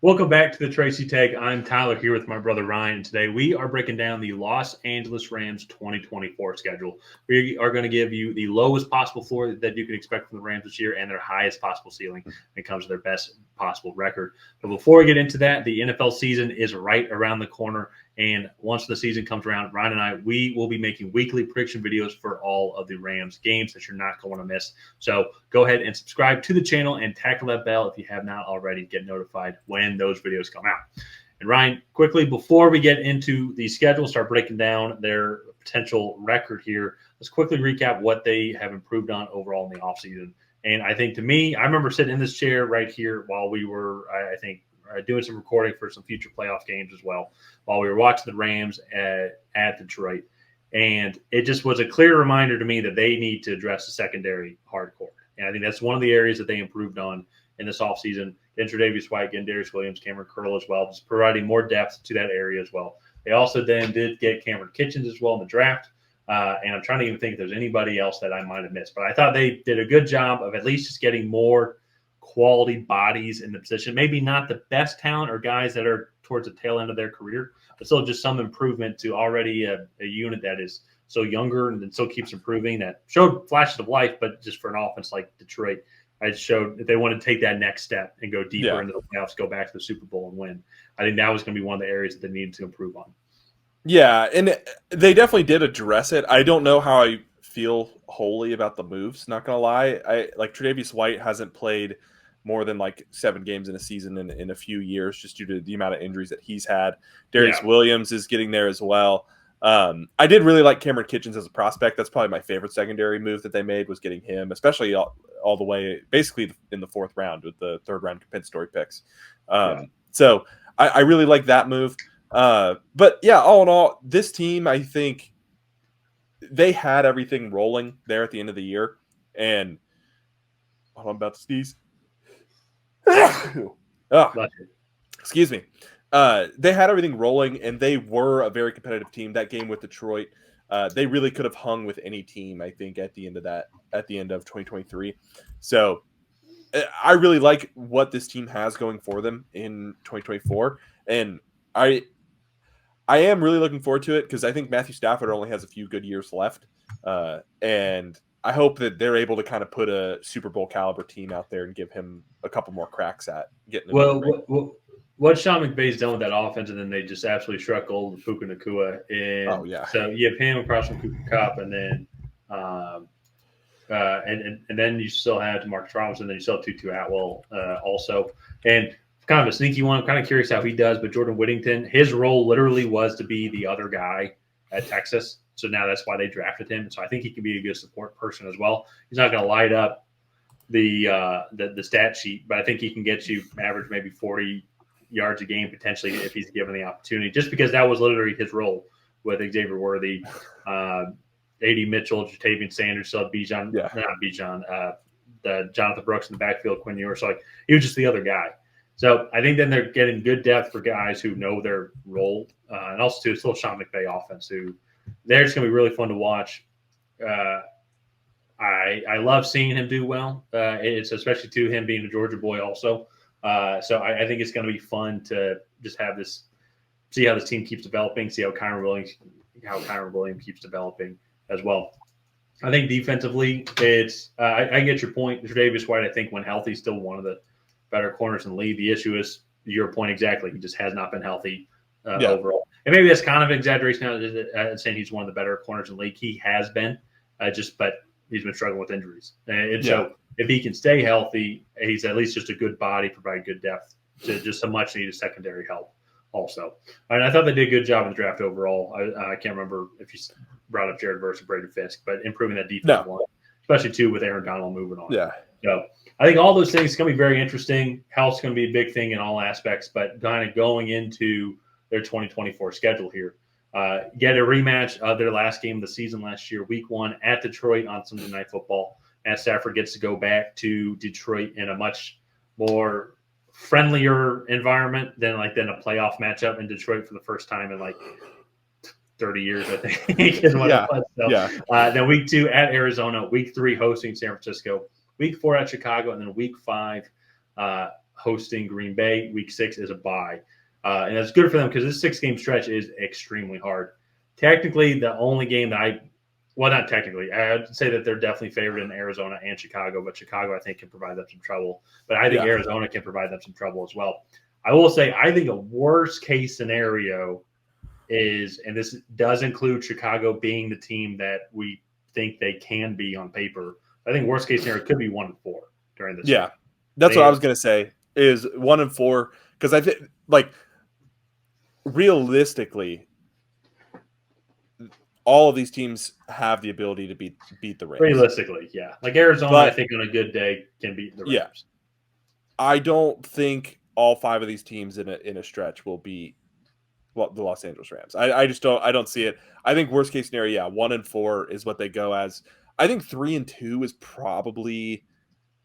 Welcome back to the Tracy Take. I'm Tyler here with my brother Ryan. Today we are breaking down the Los Angeles Rams 2024 schedule. We are going to give you the lowest possible floor that you can expect from the Rams this year and their highest possible ceiling when it comes to their best possible record. But before we get into that, the NFL season is right around the corner. And once the season comes around, Ryan and I, we will be making weekly prediction videos for all of the Rams games that you're not going to miss. So go ahead and subscribe to the channel and tackle that bell if you have not already. Get notified when those videos come out. And Ryan, quickly, before we get into the schedule, start breaking down their potential record here, let's quickly recap what they have improved on overall in the offseason. And I think, to me, I remember sitting in this chair right here while we were, I think, doing some recording for some future playoff games as well, while we were watching the Rams at Detroit. And it just was a clear reminder to me that they need to address the secondary hardcore. And I think that's one of the areas that they improved on in this offseason. Getting Tre'Davious White, getting Darius Williams, Cameron Curl as well, just providing more depth to that area as well. They also then did get Cameron Kitchens as well in the draft. And I'm trying to even think if there's anybody else that I might have missed. But I thought they did a good job of at least just getting more quality bodies in the position. Maybe not the best talent or guys that are towards the tail end of their career, but still just some improvement to already a unit that is so younger and still keeps improving, that showed flashes of life, but just for an offense like Detroit, I showed that they want to take that next step and go deeper into the playoffs, go back to the Super Bowl and win. I think that was going to be one of the areas that they needed to improve on. Yeah, and they definitely did address it. I don't know how I feel wholly about the moves, not going to lie. Tre'Davious White hasn't played more than like 7 games in a season in a few years, just due to the amount of injuries that he's had. Darius Williams is getting there as well. I did really like Cameron Kitchens as a prospect. That's probably my favorite secondary move that they made, was getting him, especially all the way basically in the 4th round with the 3rd round compensatory picks. So I really like that move. But yeah, all in all, this team, I think they had everything rolling there at the end of the year. And I'm about to sneeze. Excuse me. They had everything rolling, and they were a very competitive team. That game with Detroit, they really could have hung with any team, I think, at the end of 2023. So I really like what this team has going for them in 2024, and I am really looking forward to it, because I think Matthew Stafford only has a few good years left, and I hope that they're able to kind of put a Super Bowl caliber team out there and give him a couple more cracks at getting them. What Sean McVay's done with that offense, and then they just absolutely struck gold with Puka Nacua. And so you have him across from Cooper Kupp, and then and then you still have DeMarcus Robinson, and then you still have Tutu Atwell also. And kind of a sneaky one. I'm kind of curious how he does, but Jordan Whittington, his role literally was to be the other guy at Texas. So now that's why they drafted him. So I think he can be a good support person as well. He's not going to light up the stat sheet, but I think he can get you average maybe 40 yards a game potentially if he's given the opportunity, just because that was literally his role with Xavier Worthy, A.D. Mitchell, Jatavian Sanders, so Jonathan Brooks in the backfield, Quinn Ewers. So he was just the other guy. So I think then they're getting good depth for guys who know their role, and also too, it's a little Sean McVay offense who they're just going to be really fun to watch. I love seeing him do well. It's especially to him being a Georgia boy also. So I think it's going to be fun to just have this, see how this team keeps developing, see how Kyron Williams keeps developing as well. I think defensively, it's I get your point. Tre'Davious White, I think when healthy, is still one of the better corners in the league. The issue is your point exactly. He just has not been healthy overall. And maybe that's kind of an exaggeration now, saying he's one of the better corners in the league. He has been, but he's been struggling with injuries. And so if he can stay healthy, he's at least just a good body, provide good depth to just some much needed secondary help also. And I thought they did a good job in the draft overall. I can't remember if you brought up Jared Verse or Brady Fisk, but improving that defensive line, especially too with Aaron Donald moving on. Yeah. So I think all those things are going to be very interesting. Health's going to be a big thing in all aspects, but kind of going into their 2024 schedule here. Get a rematch of their last game of the season last year, week 1 at Detroit on Sunday Night Football. And Stafford gets to go back to Detroit in a much more friendlier environment than a playoff matchup in Detroit for the first time in 30 years, I think, is what it was. So, then week 2 at Arizona, week 3 hosting San Francisco, week 4 at Chicago, and then week 5 hosting Green Bay. Week 6 is a bye. And that's good for them because this 6-game stretch is extremely hard. Technically, the only game that not technically, I'd say that they're definitely favored in Arizona and Chicago, but Chicago, I think, can provide them some trouble. But I think Arizona can provide them some trouble as well. I will say, I think a worst-case scenario is, and this does include Chicago being the team that we think they can be on paper. I think worst-case scenario could be 1-4 during this. Yeah, that's what I was going to say, is 1-4, because I think, like, realistically, all of these teams have the ability to beat the Rams. Realistically, yeah. Like Arizona, I think on a good day can beat the Rams. Yeah. I don't think all 5 of these teams in a stretch will beat the Los Angeles Rams. I just don't see it. I think worst case scenario, 1-4 is what they go as. I think 3-2 is probably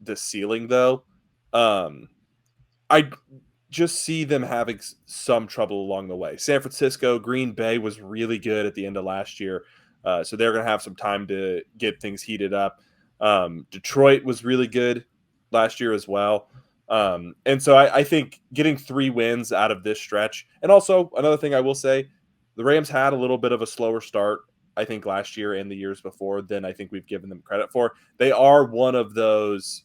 the ceiling, though. I just see them having some trouble along the way. San Francisco, Green Bay was really good at the end of last year, so they're going to have some time to get things heated up. Detroit was really good last year as well. And so I think getting 3 wins out of this stretch, and also another thing I will say, the Rams had a little bit of a slower start, I think, last year and the years before than I think we've given them credit for. They are one of those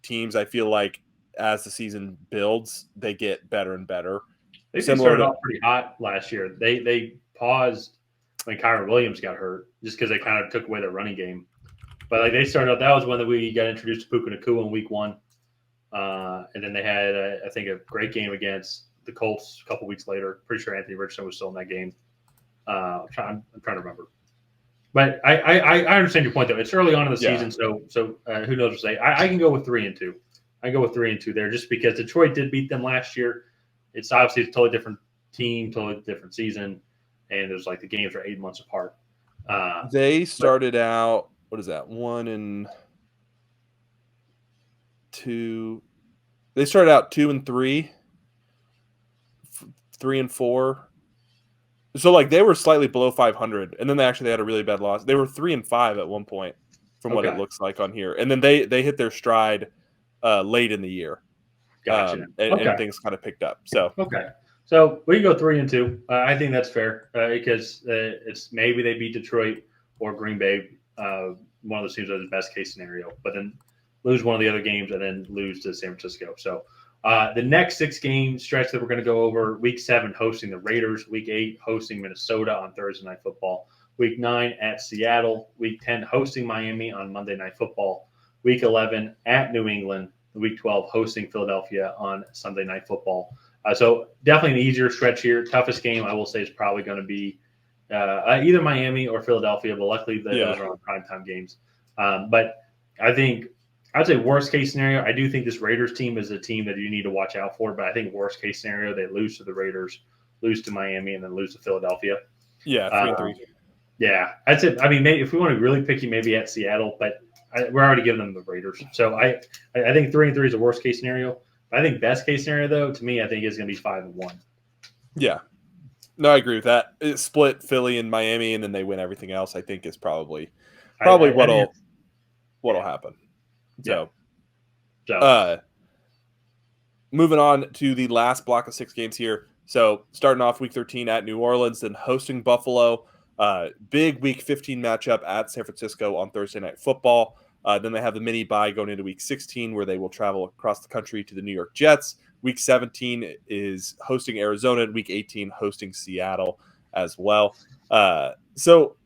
teams, I feel like, as the season builds, they get better and better. They started off pretty hot last year. They paused when Kyron Williams got hurt just because they kind of took away their running game. But like they started out, that was when we got introduced to Puka Nacua in week 1. And then they had, I think, a great game against the Colts a couple weeks later. Pretty sure Anthony Richardson was still in that game. I'm trying to remember. But I understand your point, though. It's early on in the season, so who knows what to say. I can go with 3-2. I can go with 3-2 there just because Detroit did beat them last year. It's obviously a totally different team, totally different season, and there's like the games are 8 months apart. They started out, what is that, 1-2. They started out 2-3, 3-4. So like they were slightly below 500, and then they had a really bad loss. They were 3-5 at one point, from what it looks like on here, and then they hit their stride late in the year. Gotcha. And things kind of picked up. So so we can go 3-2. I think that's fair because it's maybe they beat Detroit or Green Bay. One of those teams is the best case scenario, but then lose one of the other games and then lose to San Francisco. So the next 6-game stretch that we're going to go over: Week 7 hosting the Raiders, Week 8 hosting Minnesota on Thursday Night Football, Week 9 at Seattle, Week 10 hosting Miami on Monday Night Football, Week 11 at New England, Week 12 hosting Philadelphia on Sunday Night Football. So definitely an easier stretch here. Toughest game, I will say, is probably going to be either Miami or Philadelphia, but luckily those are on primetime games. But I think I'd say worst case scenario, I do think this Raiders team is a team that you need to watch out for. But I think worst case scenario, they lose to the Raiders, lose to Miami, and then lose to Philadelphia. Yeah, 3-3. Yeah, that's it. I mean, maybe, if we want to be really picky, maybe at Seattle, but we're already giving them the Raiders. So I think 3-3 is a worst case scenario. I think best case scenario, though, to me, I think is going to be 5-1. Yeah. No, I agree with that. It split Philly and Miami, and then they win everything else. I think is probably what'll happen. So, moving on to the last block of 6 games here. So starting off Week 13 at New Orleans, then hosting Buffalo. Big Week 15 matchup at San Francisco on Thursday Night Football. Then they have the mini bye going into Week 16, where they will travel across the country to the New York Jets. Week 17 is hosting Arizona, and Week 18 hosting Seattle as well. So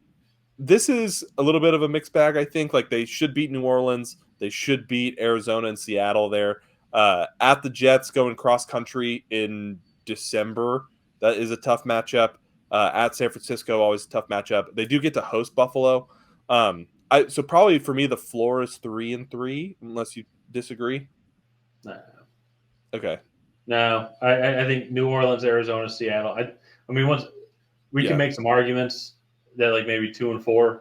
this is a little bit of a mixed bag, I think. Like, they should beat New Orleans. They should beat Arizona and Seattle there. At the Jets, going cross country in December, that is a tough matchup. At San Francisco, always a tough matchup. They do get to host Buffalo. So probably for me, the floor is 3-3, unless you disagree. No. Okay. No, I think New Orleans, Arizona, Seattle. I mean, once we can make some arguments that like maybe 2-4,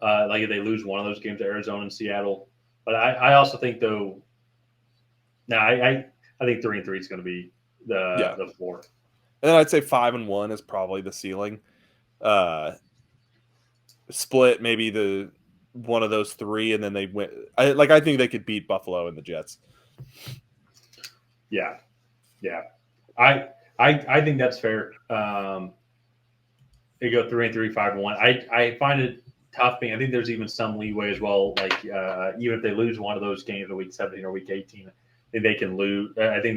like if they lose one of those games to Arizona and Seattle. But I also think though, I think 3-3 is going to be the floor. And then I'd say 5-1 is probably the ceiling. Split maybe the one of those 3, and then they win. I think they could beat Buffalo and the Jets. Yeah, yeah. I think that's fair. They go 3-3, 5-1. I find it tough. I think there's even some leeway as well. Like even if they lose one of those games in week 17 or week 18, I think they can lose. I think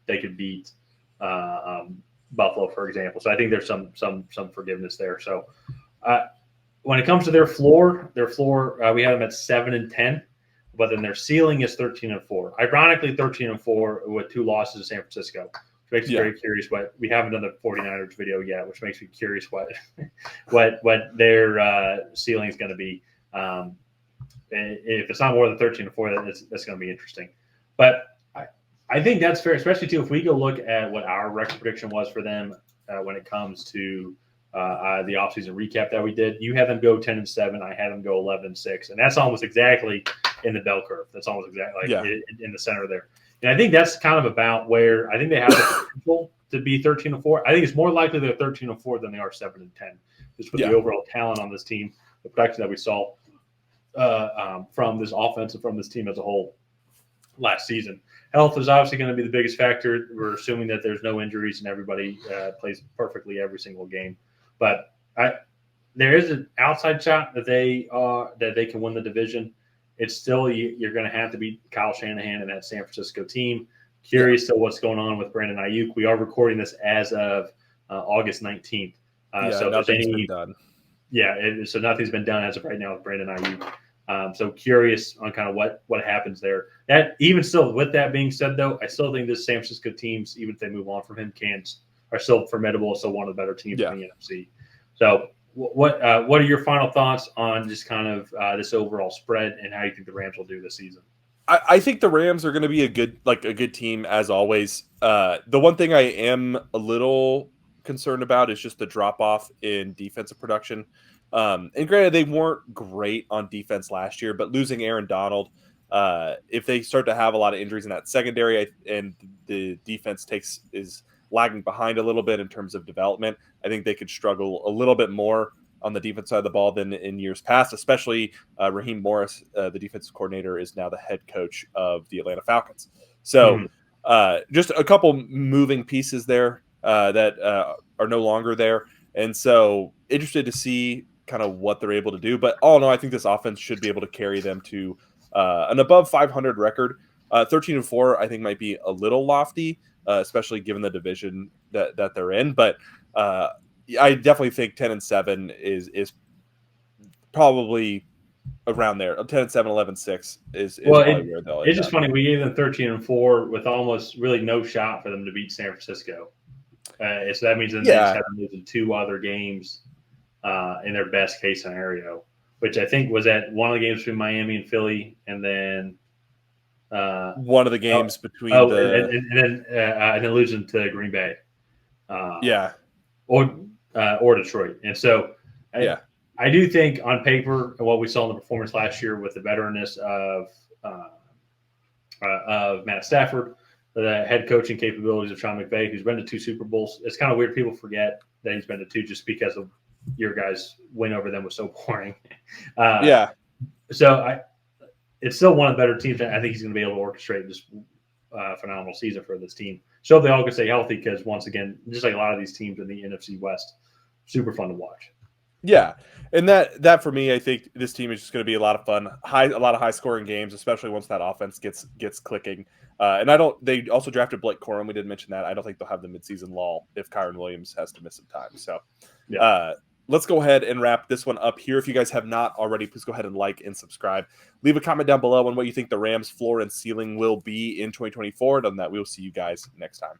they could beat Buffalo, for example. So I think there's some forgiveness there. So when it comes to their floor, we have them at 7-10, but then their ceiling is 13-4. Ironically, 13-4 with 2 losses to San Francisco. Makes me very curious. What we haven't done the 49ers video yet, which makes me curious what their ceiling is going to be. If it's not more than 13-4, that's going to be interesting. But I think that's fair, especially too if we go look at what our record prediction was for them when it comes to the offseason recap that we did. You had them go 10-7. I had them go 11-6, and that's almost exactly in the bell curve. That's almost exactly in the center there. And I think that's kind of about where I think they have the potential to be 13-4. I think it's more likely they're 13-4 than they are 7-10, just with the overall talent on this team, the production that we saw from this offense and from this team as a whole last season. Health is obviously going to be the biggest factor. We're assuming that there's no injuries and everybody plays perfectly every single game. But there is an outside shot that they can win the division. It's still you're going to have to beat Kyle Shanahan and that San Francisco team. Curious to what's going on with Brandon Ayuk. We are recording this as of August 19th. So nothing's been done. Yeah, so nothing's been done as of right now with Brandon Ayuk. So curious on kind of what happens there. That even still, with that being said, though, I still think this San Francisco teams, even if they move on from him, are still formidable. So one of the better teams in the NFC. So. What are your final thoughts on just kind of this overall spread and how you think the Rams will do this season? I think the Rams are going to be a good team as always. The one thing I am a little concerned about is just the drop off in defensive production. And granted, they weren't great on defense last year, but losing Aaron Donald, if they start to have a lot of injuries in that secondary and the defense is lagging behind a little bit in terms of development, I think they could struggle a little bit more on the defense side of the ball than in years past, especially Raheem Morris, the defensive coordinator, is now the head coach of the Atlanta Falcons. So just a couple moving pieces there that are no longer there. And so interested to see kind of what they're able to do. But all in all, I think this offense should be able to carry them to an above 500 record. 13-4, I think, might be a little lofty, especially given the division that they're in. But I definitely think 10-7 is probably around there. 10-7, 11-6 is well. Where they'll it's just funny. We gave them 13-4 with almost really no shot for them to beat San Francisco. So that means that they just have to lose in 2 other games in their best case scenario, which I think was at one of the games between Miami and Philly, and then. One of the games between and then losing to Green Bay, or Detroit, and so I do think on paper what we saw in the performance last year with the veteranness of Matt Stafford, the head coaching capabilities of Sean McVay, who's been to 2 Super Bowls. It's kind of weird people forget that he's been to 2 just because of your guys' win over them was so boring. So it's still one of the better teams. I think he's going to be able to orchestrate this phenomenal season for this team. So they all can stay healthy because, once again, just like a lot of these teams in the NFC West, super fun to watch. Yeah, and that for me, I think this team is just going to be a lot of fun. A lot of high-scoring games, especially once that offense gets clicking. And they also drafted Blake Corum. We didn't mention that. I don't think they'll have the midseason lull if Kyron Williams has to miss some time. So, let's go ahead and wrap this one up here. If you guys have not already, please go ahead and like and subscribe. Leave a comment down below on what you think the Rams' floor and ceiling will be in 2024. And on that, we'll see you guys next time.